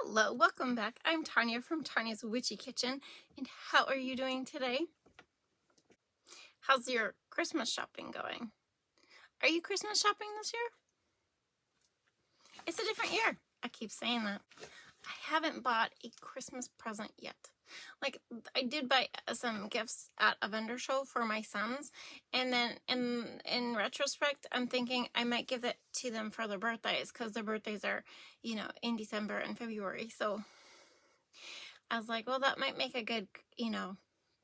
Hello, welcome back. I'm Tonya from Tonya's Witchy Kitchen, and how are you doing today? How's your Christmas shopping going? Are you Christmas shopping this year? It's a different year. I keep saying that. I haven't bought a Christmas present yet. Like, I did buy some gifts at a vendor show for my sons, and then in retrospect, I'm thinking I might give it to them for their birthdays, because their birthdays are, in December and February, so I was like, well, that might make a good,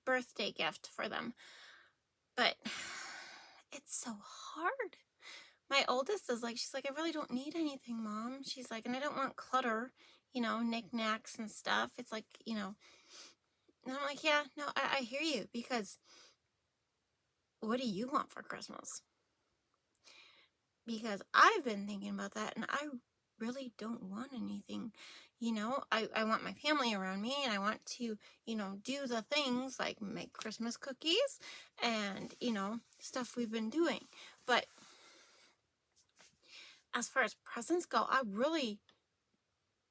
birthday gift for them. But it's so hard. My oldest is like, she's like, I really don't need anything, Mom. She's like, and I don't want clutter, knickknacks and stuff. It's like, and I'm like, yeah, no, I hear you, because what do you want for Christmas? Because I've been thinking about that, and I really don't want anything. I want my family around me, and I want to, do the things like make Christmas cookies and, stuff we've been doing. But as far as presents go, I really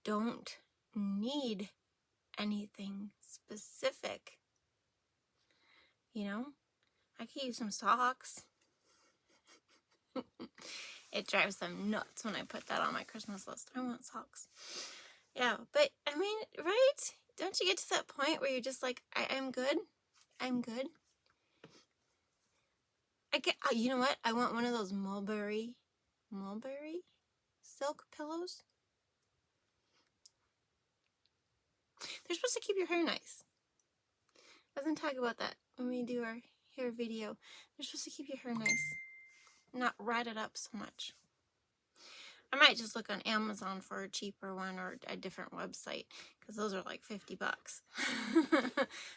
don't need anything specific. I could use some socks. It drives them nuts when I put that on my Christmas list. I want socks. Yeah, but I mean, right? Don't you get to that point where you're just like, I'm good. I'm good. You know what? I want one of those mulberry silk pillows. They're supposed to keep your hair nice. I doesn't talk about that when we do our hair video. They're supposed to keep your hair nice, not rat it up so much. I might just look on Amazon for a cheaper one, or a different website, because those are like $50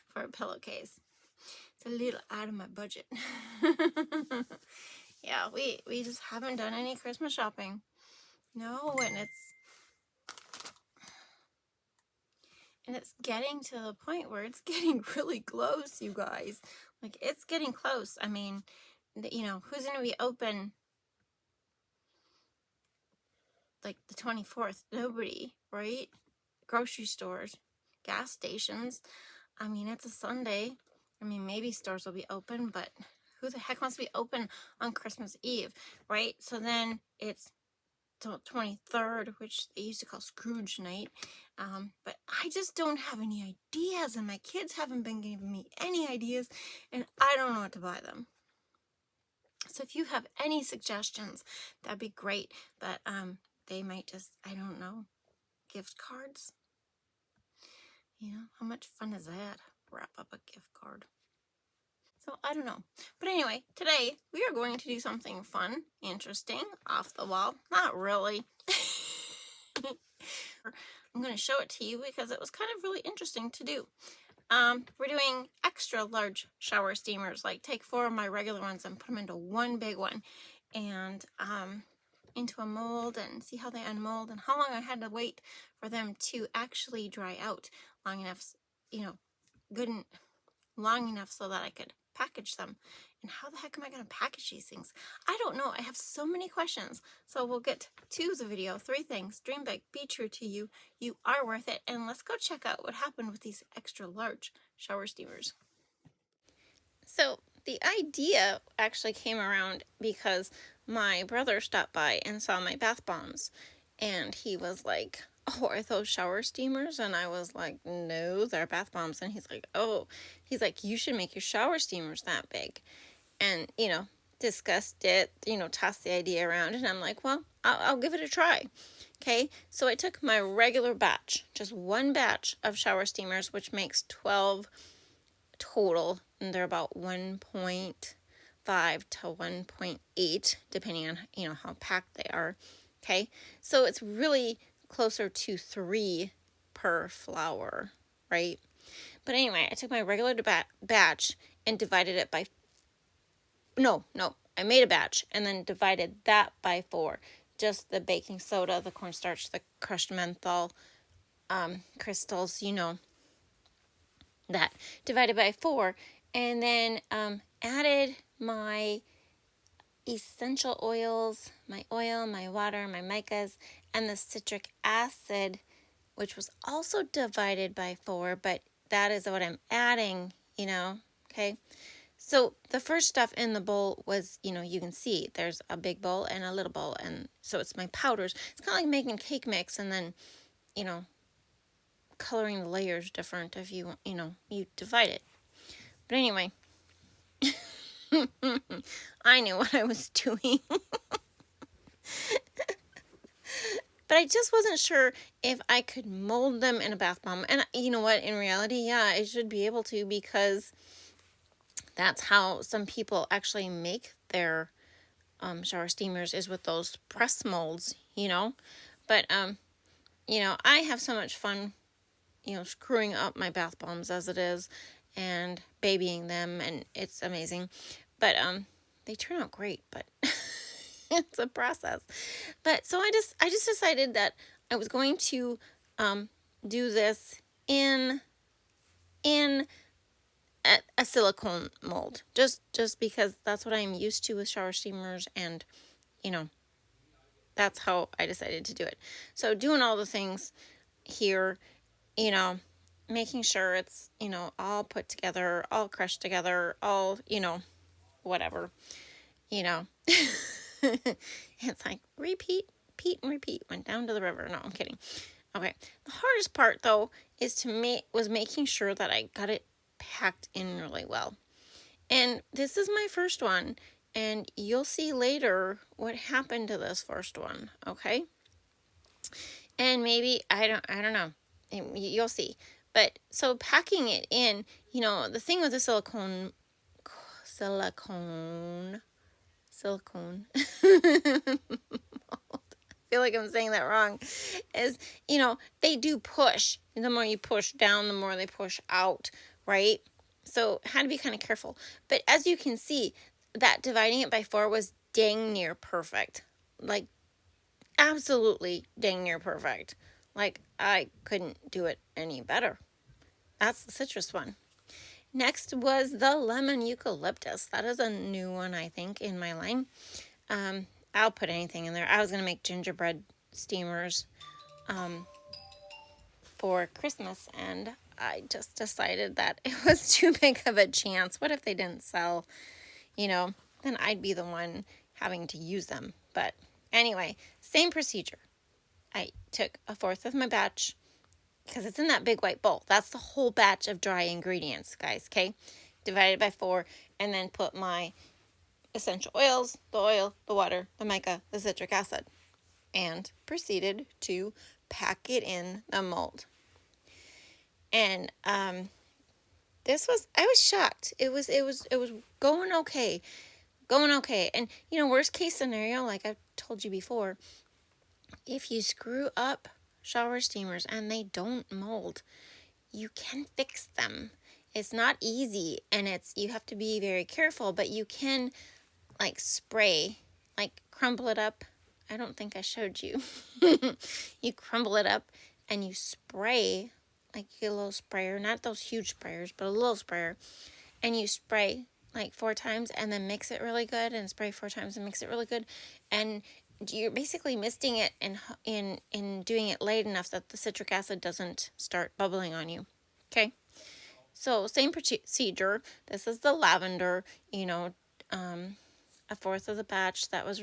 for a pillowcase. It's a little out of my budget. Yeah, we just haven't done any Christmas shopping. No, and it's getting to the point where it's getting really close, you guys. Like, it's getting close. I mean, who's going to be open like the 24th? Nobody, right? Grocery stores, gas stations. I mean, it's a Sunday. I mean, maybe stores will be open, but who the heck wants to be open on Christmas Eve, right? So then it's the 23rd, which they used to call Scrooge night. But I just don't have any ideas, and my kids haven't been giving me any ideas, and I don't know what to buy them. So if you have any suggestions, that'd be great. But they might just, I don't know, gift cards. How much fun is that? Wrap up a gift card. So I don't know. But anyway, today we are going to do something fun, interesting, off the wall. Not really. I'm going to show it to you because it was kind of really interesting to do. We're doing extra large shower steamers. Like, take 4 of my regular ones and put them into one big one, and into a mold, and see how they unmold, and how long I had to wait for them to actually dry out long enough, long enough so that I could package them. And how the heck am I going to package these things? I don't know. I have so many questions. So we'll get to the video. 3 things. Dream big. Be true to you. You are worth it. And let's go check out what happened with these extra large shower steamers. So the idea actually came around because my brother stopped by and saw my bath bombs. And he was like, oh, are those shower steamers? And I was like, no, they're bath bombs. And he's like, oh, you should make your shower steamers that big. And, discussed it, tossed the idea around. And I'm like, well, I'll give it a try. Okay, so I took my regular batch, just one batch of shower steamers, which makes 12 total. And they're about 1.5 to 1.8, depending on, how packed they are. Okay, so it's really closer to 3 per flower, right? But anyway, I took my regular batch and divided it by, I made a batch and then divided that by 4. Just the baking soda, the cornstarch, the crushed menthol, crystals, that. Divided by 4. And then added my essential oils, my oil, my water, my micas, and the citric acid which was also divided by 4, but that is what I'm adding, okay? So the first stuff in the bowl was, you can see there's a big bowl and a little bowl, and so it's my powders. It's kind of like making cake mix and then, you know, coloring the layers different if you divide it. But anyway, I knew what I was doing. But I just wasn't sure if I could mold them in a bath bomb. And you know what? In reality, yeah, I should be able to, because that's how some people actually make their shower steamers, is with those press molds, But, I have so much fun, screwing up my bath bombs as it is and babying them, and it's amazing. But they turn out great, but it's a process. But so I just decided that I was going to do this in a silicone mold, just because that's what I'm used to with shower steamers, and that's how I decided to do it. So doing all the things here, making sure it's all put together, all crushed together, all whatever, it's like repeat and repeat, went down to the river. No, I'm kidding. Okay, the hardest part though was making sure that I got it packed in really well. And this is my first one, and you'll see later what happened to this first one, okay? And maybe I don't know. You'll see. But so packing it in, the thing with the silicone I feel like I'm saying that wrong, is, they do push. The more you push down, the more they push out, right? So had to be kind of careful. But as you can see, that dividing it by 4 was dang near perfect. Like, absolutely dang near perfect. Like, I couldn't do it any better. That's the citrus one. Next was the lemon eucalyptus. That is a new one, I think, in my line. I'll put anything in there. I was going to make gingerbread steamers for Christmas, and I just decided that it was too big of a chance. What if they didn't sell? Then I'd be the one having to use them. But anyway, same procedure. I took 1/4 of my batch, because it's in that big white bowl. That's the whole batch of dry ingredients, guys, okay? Divided by 4, and then put my essential oils, the oil, the water, the mica, the citric acid, and proceeded to pack it in the mold. And I was shocked. It was going okay. And worst case scenario, like I've told you before, if you screw up shower steamers and they don't mold, you can fix them. It's not easy, and you have to be very careful, but you can spray, crumble it up. I don't think I showed you. You crumble it up and you spray, you get a little sprayer, not those huge sprayers, but a little sprayer, and you spray 4 times and then mix it really good, and spray 4 times and mix it really good, and you're basically misting it in doing it late enough that the citric acid doesn't start bubbling on you. Okay, so same procedure. This is the lavender, 1/4 of the batch that was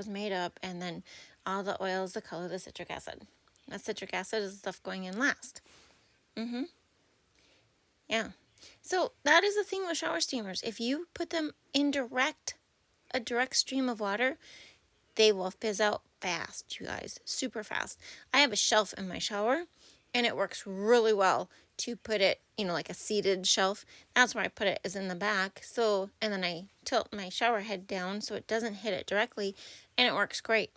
made up, and then all the oils, the color, the citric acid. That citric acid is the stuff going in last. Yeah. So that is the thing with shower steamers. If you put them in a direct stream of water, they will fizz out fast, you guys. Super fast. I have a shelf in my shower, and it works really well to put it, like a seated shelf. That's where I put it, is in the back. So, and then I tilt my shower head down so it doesn't hit it directly, and it works great.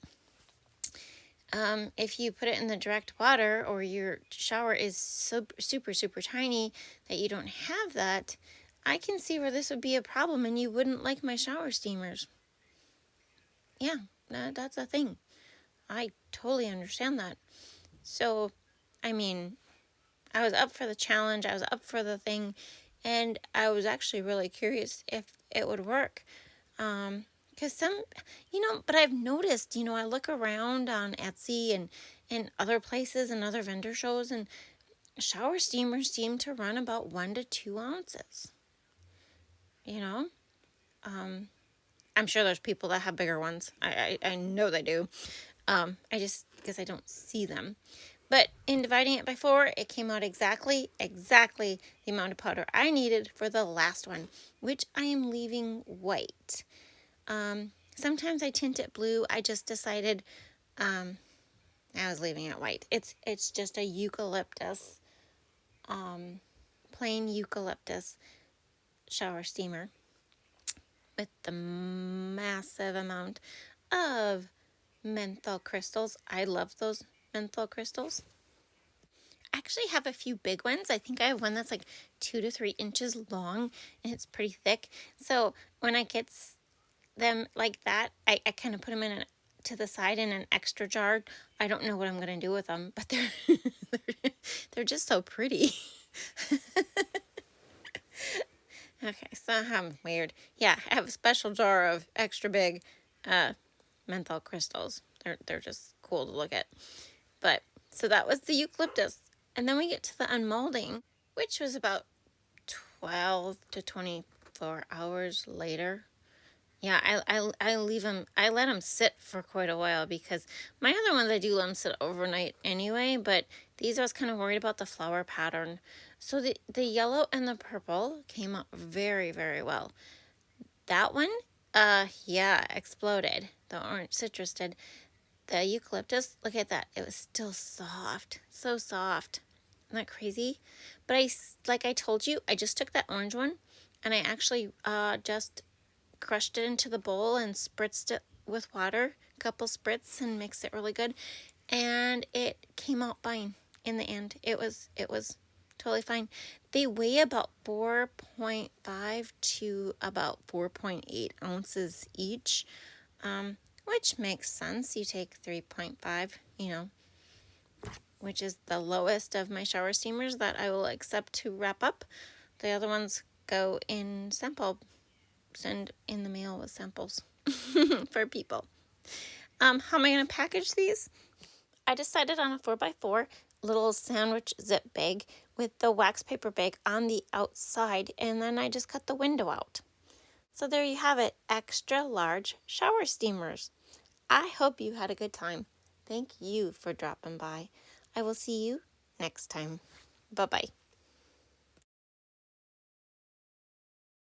If you put it in the direct water, or your shower is so super, super tiny that you don't have that, I can see where this would be a problem, and you wouldn't like my shower steamers. Yeah, that's a thing. I totally understand that. So, I mean, I was up for the challenge. I was up for the thing. And I was actually really curious if it would work. Because but I've noticed, I look around on Etsy, in other places and other vendor shows, and shower steamers seem to run about 1 to 2 ounces. You know, I'm sure there's people that have bigger ones. I know they do. I just, because I don't see them. But in dividing it by 4, it came out exactly the amount of powder I needed for the last one, which I am leaving white. Sometimes I tint it blue. I just decided I was leaving it white. It's just a eucalyptus, plain eucalyptus shower steamer with the massive amount of menthol crystals. I love those menthol crystals. I actually have a few big ones. I think I have one that's like 2 to 3 inches long, and it's pretty thick. So when I get them like that, I kind of put them to the side in an extra jar. I don't know what I'm going to do with them, but they're just so pretty. Okay, so I'm weird. Yeah, I have a special jar of extra big menthol crystals. They're just cool to look at. But so that was the eucalyptus. And then we get to the unmolding, which was about 12 to 24 hours later. Yeah, I leave them, I let them sit for quite a while, because my other ones I do let them sit overnight anyway, but these I was kind of worried about the flower pattern. So the yellow and the purple came out very, very well. That one, yeah, exploded. The orange citrus did. The eucalyptus, look at that. It was still soft. So soft. Isn't that crazy? But like I told you, I just took that orange one and I actually just crushed it into the bowl and spritzed it with water, a couple spritz, and mixed it really good. And it came out fine in the end. It was totally fine. They weigh about 4.5 to about 4.8 ounces each. Which makes sense. You take 3.5, which is the lowest of my shower steamers that I will accept to wrap up. The other ones go in send in the mail with samples for people. How am I going to package these? I decided on a 4x4 little sandwich zip bag with the wax paper bag on the outside, and then I just cut the window out. So there you have it, extra large shower steamers. I hope you had a good time. Thank you for dropping by. I will see you next time. Bye-bye.